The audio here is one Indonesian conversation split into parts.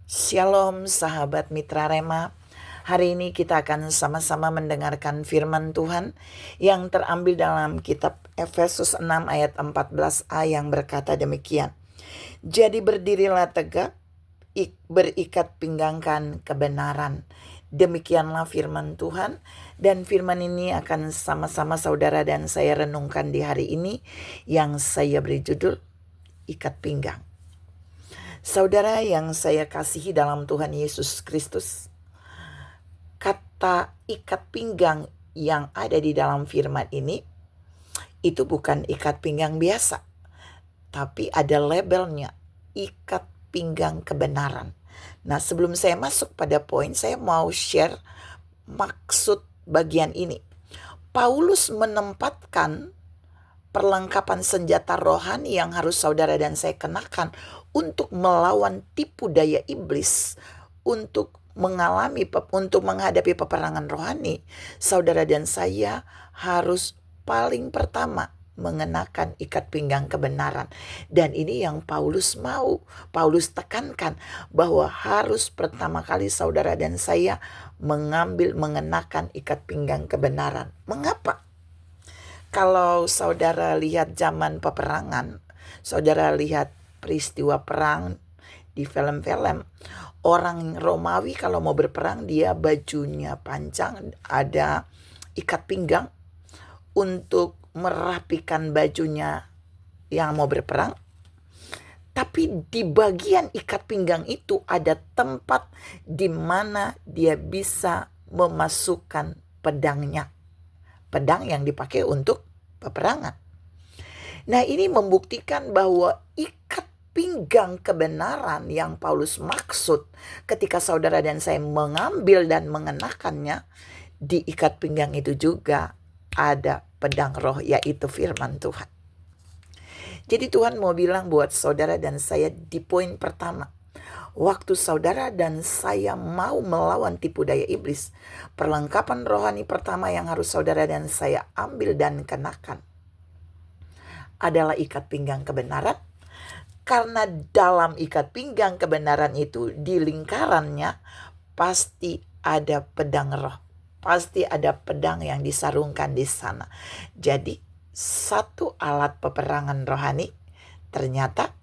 Shalom sahabat Mitra Rema. Hari ini kita akan sama-sama mendengarkan firman Tuhan yang terambil dalam kitab Efesus 6 ayat 14a yang berkata demikian. Jadi berdirilah tegak, berikat pinggangkan kebenaran. Demikianlah firman Tuhan, dan firman ini akan sama-sama saudara dan saya renungkan di hari ini yang saya beri judul Ikat Pinggang. Saudara yang saya kasihi dalam Tuhan Yesus Kristus, kata ikat pinggang yang ada di dalam firman ini itu bukan ikat pinggang biasa, tapi ada labelnya, ikat pinggang kebenaran. Nah, sebelum saya masuk pada poin, saya mau share maksud bagian ini. Paulus menempatkan perlengkapan senjata rohani yang harus saudara dan saya kenakan untuk melawan tipu daya iblis, untuk menghadapi peperangan rohani. Saudara dan saya harus paling pertama mengenakan ikat pinggang kebenaran. Dan ini yang Paulus mau. Paulus tekankan bahwa harus pertama kali saudara dan saya mengenakan ikat pinggang kebenaran. Mengapa? Kalau saudara lihat zaman peperangan, saudara lihat peristiwa perang di film-film, orang Romawi kalau mau berperang dia bajunya panjang, ada ikat pinggang untuk merapikan bajunya yang mau berperang. Tapi di bagian ikat pinggang itu ada tempat di mana dia bisa memasukkan pedangnya. Pedang yang dipakai untuk peperangan. Nah, ini membuktikan bahwa ikat pinggang kebenaran yang Paulus maksud ketika saudara dan saya mengambil dan mengenakannya, di ikat pinggang itu juga ada pedang roh, yaitu firman Tuhan. Jadi Tuhan mau bilang buat saudara dan saya di poin pertama, waktu saudara dan saya mau melawan tipu daya iblis, perlengkapan rohani pertama yang harus saudara dan saya ambil dan kenakan adalah ikat pinggang kebenaran. Karena dalam ikat pinggang kebenaran itu, di lingkarannya pasti ada pedang roh. Pasti ada pedang yang disarungkan di sana. Jadi satu alat peperangan rohani, ternyata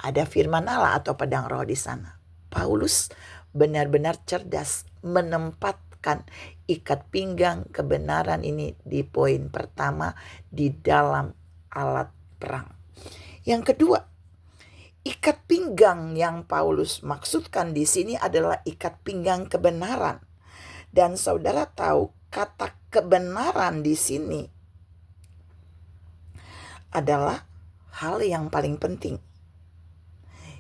ada firman Allah atau pedang roh di sana. Paulus benar-benar cerdas menempatkan ikat pinggang kebenaran ini di poin pertama di dalam alat perang. Yang kedua, ikat pinggang yang Paulus maksudkan di sini adalah ikat pinggang kebenaran. Dan saudara tahu kata kebenaran di sini adalah hal yang paling penting,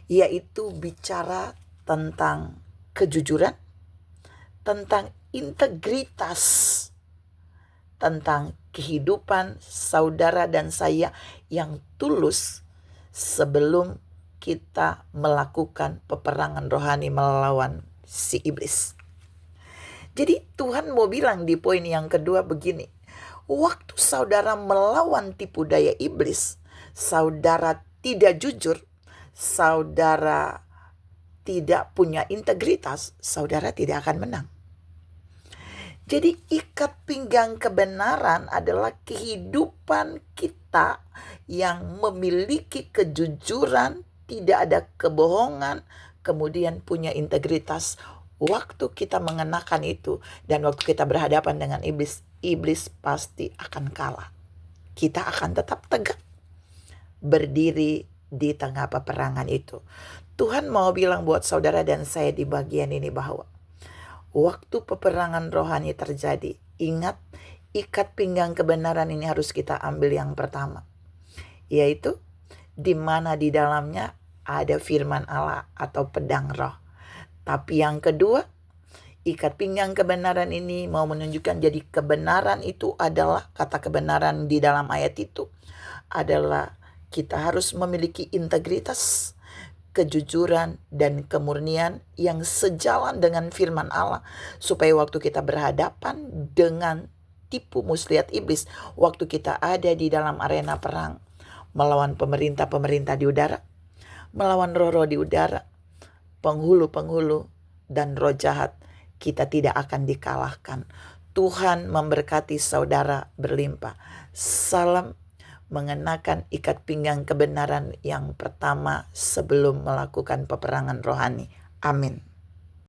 yaitu bicara tentang kejujuran, tentang integritas, tentang kehidupan saudara dan saya yang tulus sebelum kita melakukan peperangan rohani melawan si iblis. Jadi Tuhan mau bilang di poin yang kedua begini, waktu saudara melawan tipu daya iblis, saudara tidak jujur, saudara tidak punya integritas, saudara tidak akan menang. Jadi ikat pinggang kebenaran adalah kehidupan kita yang memiliki kejujuran, tidak ada kebohongan, kemudian punya integritas. Waktu kita mengenakan itu dan waktu kita berhadapan dengan iblis, iblis pasti akan kalah. Kita akan tetap tegak berdiri di tengah peperangan itu. Tuhan mau bilang buat saudara dan saya di bagian ini bahwa waktu peperangan rohani terjadi, ingat ikat pinggang kebenaran ini harus kita ambil yang pertama, yaitu di mana di dalamnya ada firman Allah atau pedang roh. Tapi yang kedua, ikat pinggang kebenaran ini mau menunjukkan jadi kebenaran itu adalah, kata kebenaran di dalam ayat itu adalah kita harus memiliki integritas, kejujuran, dan kemurnian yang sejalan dengan firman Allah. Supaya waktu kita berhadapan dengan tipu muslihat iblis, waktu kita ada di dalam arena perang, melawan pemerintah-pemerintah di udara, melawan roh-roh di udara, penghulu-penghulu dan roh jahat, kita tidak akan dikalahkan. Tuhan memberkati saudara berlimpah. Salam mengenakan ikat pinggang kebenaran yang pertama sebelum melakukan peperangan rohani. Amin.